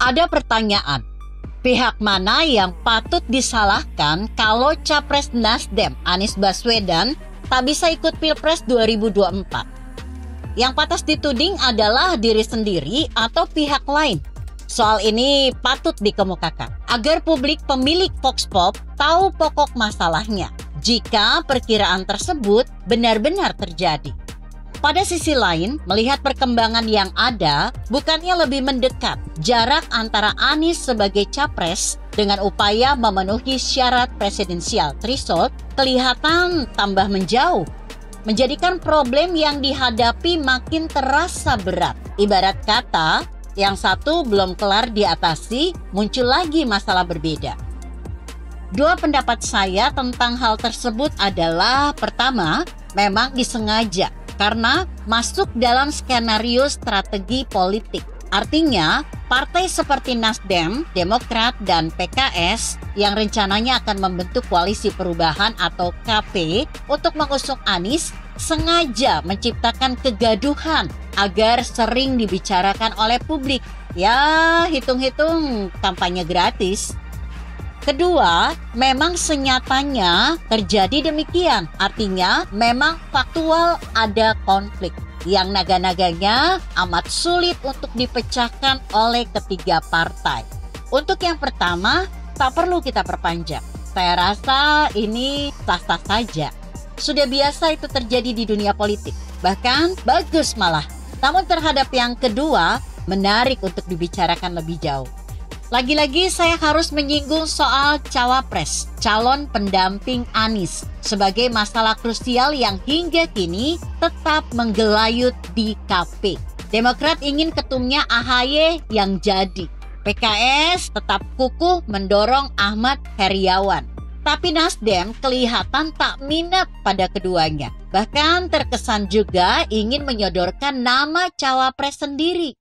Ada pertanyaan, pihak mana yang patut disalahkan kalau Capres Nasdem Anies Baswedan tak bisa ikut Pilpres 2024? Yang pantas dituding adalah diri sendiri atau pihak lain. Soal ini patut dikemukakan agar publik pemilik Vox Pop tahu pokok masalahnya jika perkiraan tersebut benar-benar terjadi. Pada sisi lain, melihat perkembangan yang ada, bukannya lebih mendekat jarak antara Anies sebagai capres dengan upaya memenuhi syarat presidensial threshold kelihatan tambah menjauh, menjadikan problem yang dihadapi makin terasa berat. Ibarat kata, yang satu belum kelar diatasi, muncul lagi masalah berbeda. Dua pendapat saya tentang hal tersebut adalah, pertama, memang disengaja karena masuk dalam skenario strategi politik. Artinya, partai seperti Nasdem, Demokrat, dan PKS yang rencananya akan membentuk koalisi perubahan atau KP untuk mengusung Anies sengaja menciptakan kegaduhan agar sering dibicarakan oleh publik. Ya, hitung-hitung kampanye gratis. Kedua, memang senyatanya terjadi demikian. Artinya memang faktual ada konflik yang naga-naganya amat sulit untuk dipecahkan oleh ketiga partai. Untuk yang pertama, tak perlu kita perpanjang. Saya rasa ini sah-sah saja. Sudah biasa itu terjadi di dunia politik. Bahkan bagus malah. Namun terhadap yang kedua, menarik untuk dibicarakan lebih jauh. Lagi-lagi saya harus menyinggung soal cawapres, calon pendamping Anies, sebagai masalah krusial yang hingga kini tetap menggelayut di KP. Demokrat ingin ketumnya AHY yang jadi. PKS tetap kukuh mendorong Ahmad Heriawan. Tapi Nasdem kelihatan tak minat pada keduanya. Bahkan terkesan juga ingin menyodorkan nama cawapres sendiri.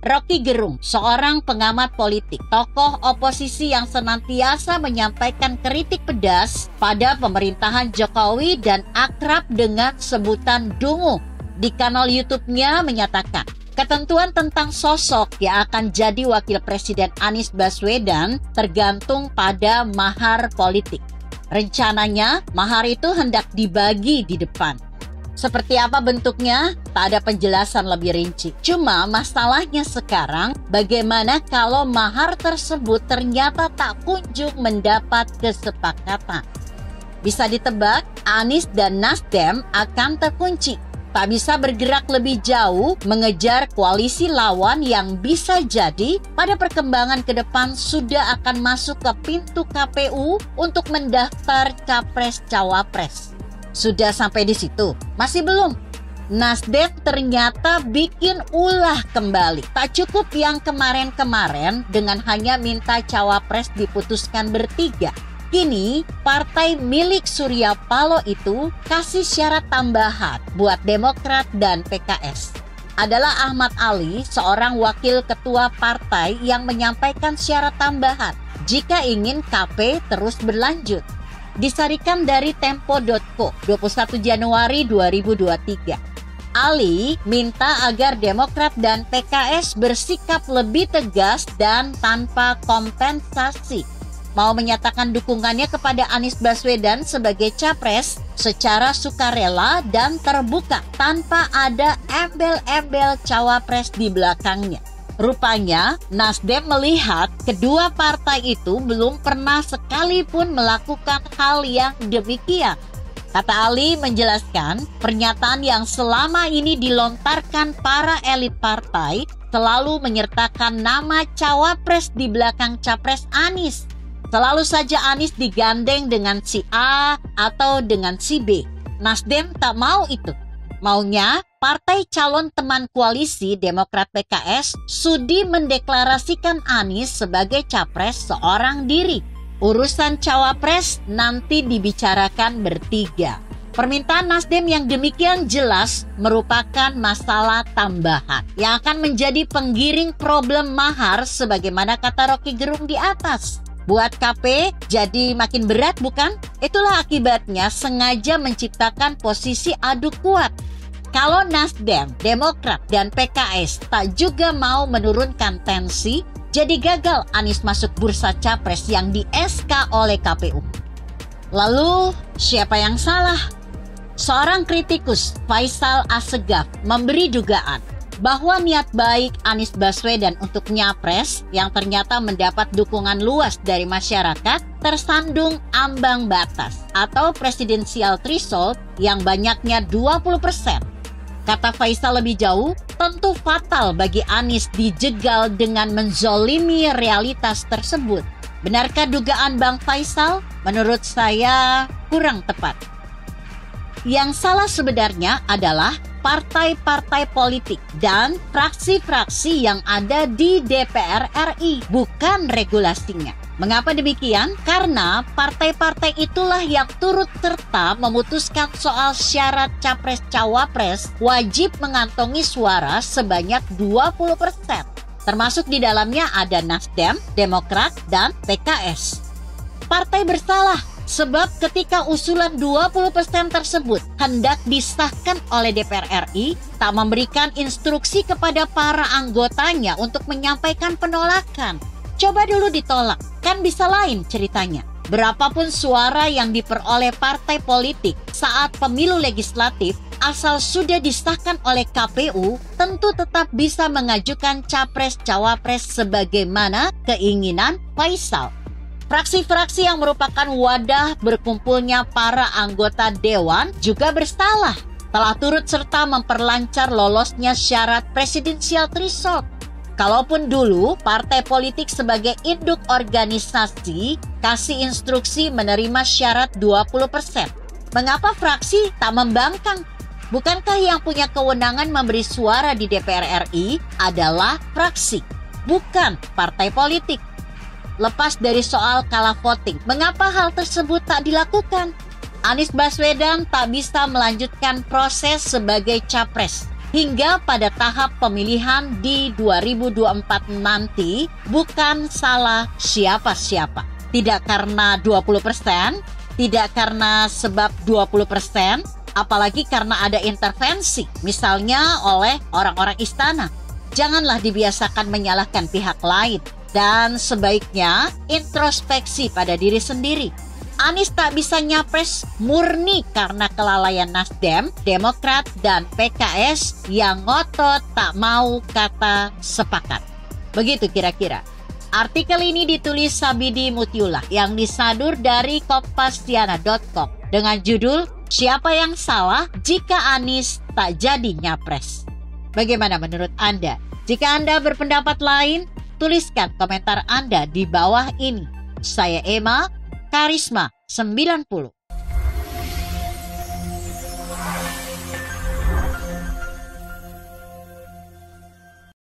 Rocky Gerung, seorang pengamat politik, tokoh oposisi yang senantiasa menyampaikan kritik pedas pada pemerintahan Jokowi dan akrab dengan sebutan Dungu, di kanal YouTube-nya menyatakan, ketentuan tentang sosok yang akan jadi wakil presiden Anies Baswedan tergantung pada mahar politik. Rencananya, mahar itu hendak dibagi di depan. Seperti apa bentuknya? Tak ada penjelasan lebih rinci. Cuma masalahnya sekarang, bagaimana kalau mahar tersebut ternyata tak kunjung mendapat kesepakatan? Bisa ditebak, Anies dan Nasdem akan terkunci. Tak bisa bergerak lebih jauh mengejar koalisi lawan yang bisa jadi pada perkembangan ke depan sudah akan masuk ke pintu KPU untuk mendaftar capres-cawapres. Sudah sampai di situ? Masih belum. Nasdem ternyata bikin ulah kembali. Tak cukup yang kemarin-kemarin dengan hanya minta cawapres diputuskan bertiga. Kini, partai milik Surya Paloh itu kasih syarat tambahan buat Demokrat dan PKS. Adalah Ahmad Ali, seorang wakil ketua partai yang menyampaikan syarat tambahan jika ingin KP terus berlanjut. Disarikan dari Tempo.co 21 Januari 2023. Ali minta agar Demokrat dan PKS bersikap lebih tegas dan tanpa kompensasi. Mau menyatakan dukungannya kepada Anies Baswedan sebagai capres secara sukarela dan terbuka tanpa ada embel-embel cawapres di belakangnya. Rupanya Nasdem melihat kedua partai itu belum pernah sekalipun melakukan hal yang demikian. Kata Ali menjelaskan, pernyataan yang selama ini dilontarkan para elit partai selalu menyertakan nama cawapres di belakang capres Anies. Selalu saja Anies digandeng dengan si A atau dengan si B. Nasdem tak mau itu. Maunya partai calon teman koalisi Demokrat PKS sudi mendeklarasikan Anies sebagai capres seorang diri. Urusan cawapres nanti dibicarakan bertiga. Permintaan Nasdem yang demikian jelas merupakan masalah tambahan yang akan menjadi penggiring problem mahar sebagaimana kata Rocky Gerung di atas. Buat KP jadi makin berat bukan? Itulah akibatnya sengaja menciptakan posisi adu kuat. Kalau Nasdem, Demokrat, dan PKS tak juga mau menurunkan tensi, Jadi gagal Anies masuk bursa capres yang di-SK oleh KPU. Lalu siapa yang salah? Seorang kritikus, Faisal Assegaf, memberi dugaan bahwa niat baik Anies Baswedan untuk nyapres yang ternyata mendapat dukungan luas dari masyarakat tersandung ambang batas atau presidensial threshold yang banyaknya 20%. Kata Faisal lebih jauh, tentu fatal bagi Anies dijegal dengan menzolimi realitas tersebut. Benarkah dugaan Bang Faisal? Menurut saya kurang tepat. Yang salah sebenarnya adalah partai-partai politik dan fraksi-fraksi yang ada di DPR RI, bukan regulasinya. Mengapa demikian? Karena partai-partai itulah yang turut serta memutuskan soal syarat capres-cawapres wajib mengantongi suara sebanyak 20%. Termasuk di dalamnya ada Nasdem, Demokrat, dan PKS. Partai bersalah sebab ketika usulan 20% tersebut hendak disahkan oleh DPR RI, tak memberikan instruksi kepada para anggotanya untuk menyampaikan penolakan. Coba dulu ditolak, kan bisa lain ceritanya. Berapapun suara yang diperoleh partai politik saat pemilu legislatif, asal sudah disahkan oleh KPU, tentu tetap bisa mengajukan capres-cawapres sebagaimana keinginan Faisal. Fraksi-fraksi yang merupakan wadah berkumpulnya para anggota dewan juga bersalah, telah turut serta memperlancar lolosnya syarat presidensial threshold. Kalaupun dulu partai politik sebagai induk organisasi kasih instruksi menerima syarat 20%, mengapa fraksi tak membangkang? Bukankah yang punya kewenangan memberi suara di DPR RI adalah fraksi, bukan partai politik? Lepas dari soal kalah voting, mengapa hal tersebut tak dilakukan? Anies Baswedan tak bisa melanjutkan proses sebagai capres hingga pada tahap pemilihan di 2024 nanti bukan salah siapa-siapa. Tidak karena 20%, tidak karena sebab 20%, apalagi karena ada intervensi, misalnya oleh orang-orang istana. Janganlah dibiasakan menyalahkan pihak lain. Dan sebaiknya introspeksi pada diri sendiri. Anies tak bisa nyapres murni karena kelalaian Nasdem, Demokrat, dan PKS yang ngotot tak mau kata sepakat. Begitu kira-kira. Artikel ini ditulis Sabidi Mutiullah yang disadur dari Kompasiana.com dengan judul Siapa yang salah jika Anies tak jadi nyapres? Bagaimana menurut Anda? Jika Anda berpendapat lain, tuliskan komentar Anda di bawah ini. Saya Emma, Karisma 90.